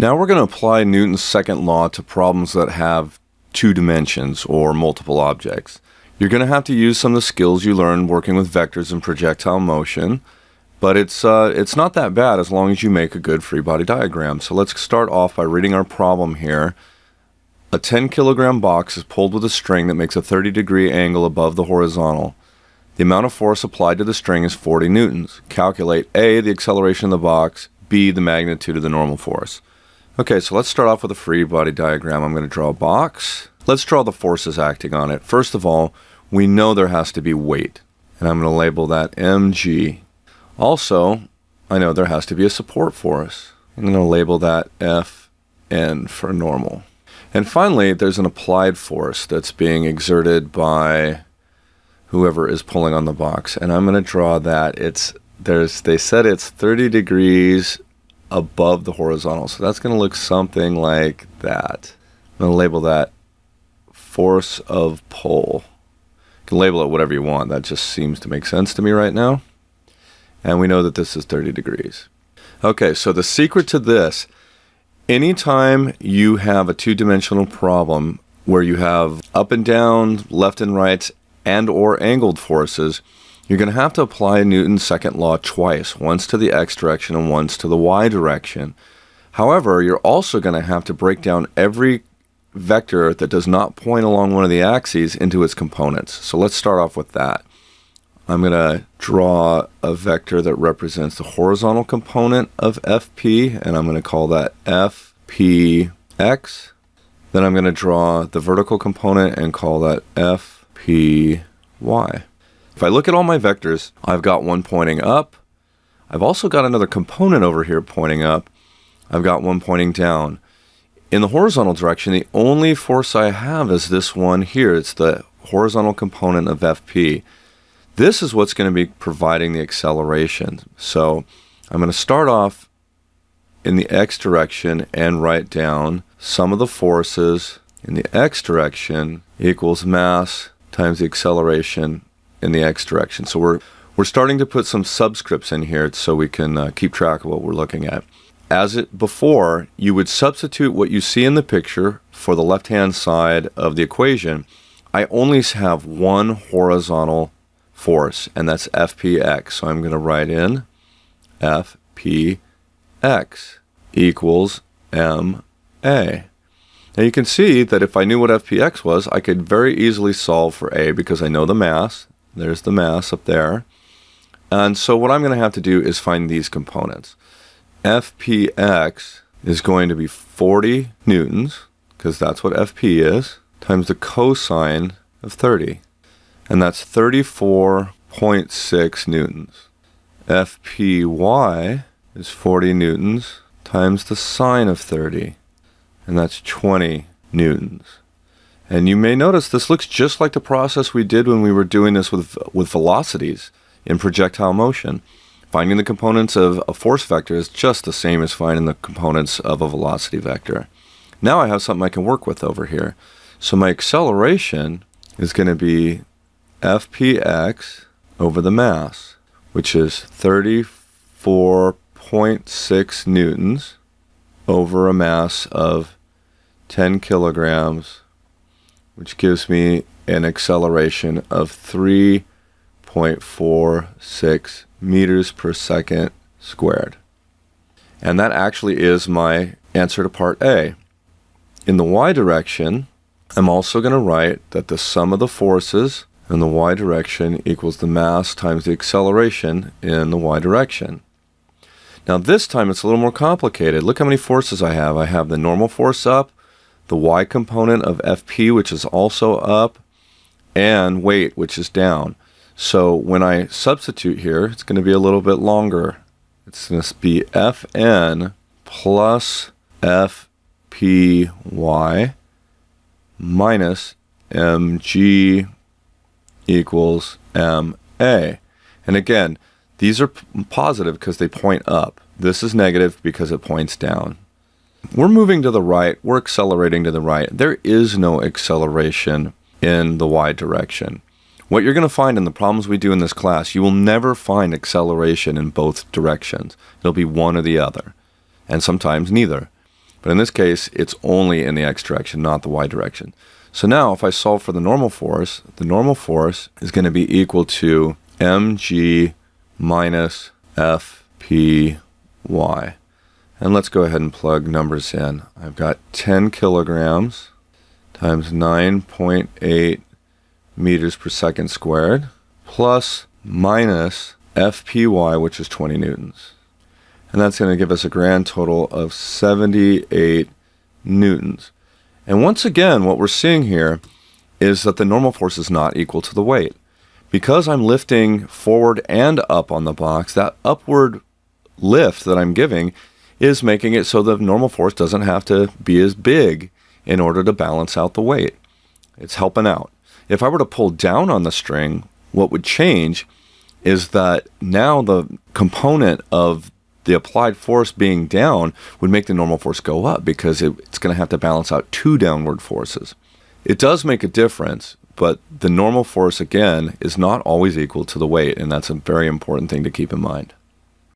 Now we're going to apply Newton's second law to problems that have two dimensions or multiple objects. You're going to have to use some of the skills you learned working with vectors and projectile motion, but it's not that bad as long as you make a good free body diagram. So let's start off by reading our problem here. A 10 kilogram box is pulled with a string that makes a 30-degree angle above the horizontal. The amount of force applied to the string is 40 newtons. Calculate A, the acceleration of the box, B, the magnitude of the normal force. Okay, so let's start off with a free body diagram. I'm going to draw a box. Let's draw the forces acting on it. First of all, we know there has to be weight, and I'm going to label that mg. Also, I know there has to be a support force. I'm going to label that Fn for normal. And finally, there's an applied force that's being exerted by whoever is pulling on the box, and I'm going to draw that. They said it's 30 degrees above the horizontal, so that's going to look something like that. I'm going to label that force of pull. You can label it whatever you want. That just seems to make sense to me right now. And we know that this is 30 degrees. Okay, so the secret to this, anytime you have a two-dimensional problem where you have up and down, left and right, and or angled forces, you're going to have to apply Newton's second law twice, once to the x direction and once to the y direction. However, you're also going to have to break down every vector that does not point along one of the axes into its components. So let's start off with that. I'm going to draw a vector that represents the horizontal component of FP, and I'm going to call that FPX. Then I'm going to draw the vertical component and call that FPY. If I look at all my vectors, I've got one pointing up. I've also got another component over here pointing up. I've got one pointing down. In the horizontal direction, the only force I have is this one here. It's the horizontal component of FP. This is what's going to be providing the acceleration. So I'm going to start off in the x direction and write down sum of the forces in the x direction equals mass times the acceleration in the x direction. So we're starting to put some subscripts in here so we can keep track of what we're looking at. Before, you would substitute what you see in the picture for the left-hand side of the equation. I only have one horizontal force, and that's FPX. So I'm going to write in FPX equals MA. Now you can see that if I knew what FPX was, I could very easily solve for A because I know the mass. There's the mass up there. And so what I'm going to have to do is find these components. FPX is going to be 40 newtons, because that's what FP is, times the cosine of 30. And that's 34.6 newtons. FPY is 40 newtons times the sine of 30. And that's 20 newtons. And you may notice this looks just like the process we did when we were doing this with velocities in projectile motion. Finding the components of a force vector is just the same as finding the components of a velocity vector. Now I have something I can work with over here. So my acceleration is going to be FPX over the mass, which is 34.6 newtons over a mass of 10 kilograms, which gives me an acceleration of 3.46 meters per second squared. And that actually is my answer to part A. In the y direction, I'm also going to write that the sum of the forces in the y direction equals the mass times the acceleration in the y direction. Now this time it's a little more complicated. Look how many forces I have. I have the normal force up, the y component of Fp, which is also up, and weight, which is down. So when I substitute here, it's going to be a little bit longer. It's going to be Fn plus Fpy minus mg equals ma. And again, these are positive because they point up. This is negative because it points down. We're moving to the right. We're accelerating to the right. There is no acceleration in the y direction. What you're going to find in the problems we do in this class, you will never find acceleration in both directions. It'll be one or the other, and sometimes neither. But in this case, it's only in the x direction, not the y direction. So now if I solve for the normal force is going to be equal to mg minus fpy. And let's go ahead and plug numbers in. I've got 10 kilograms times 9.8 meters per second squared plus minus fpy, which is 20 newtons. And that's going to give us a grand total of 78 newtons. And once again, what we're seeing here is that the normal force is not equal to the weight. Because I'm lifting forward and up on the box, that upward lift that I'm giving is making it so the normal force doesn't have to be as big in order to balance out the weight. It's helping out. If I were to pull down on the string, what would change is that now the component of the applied force being down would make the normal force go up because it's going to have to balance out two downward forces. It does make a difference, but the normal force, again, is not always equal to the weight, and that's a very important thing to keep in mind.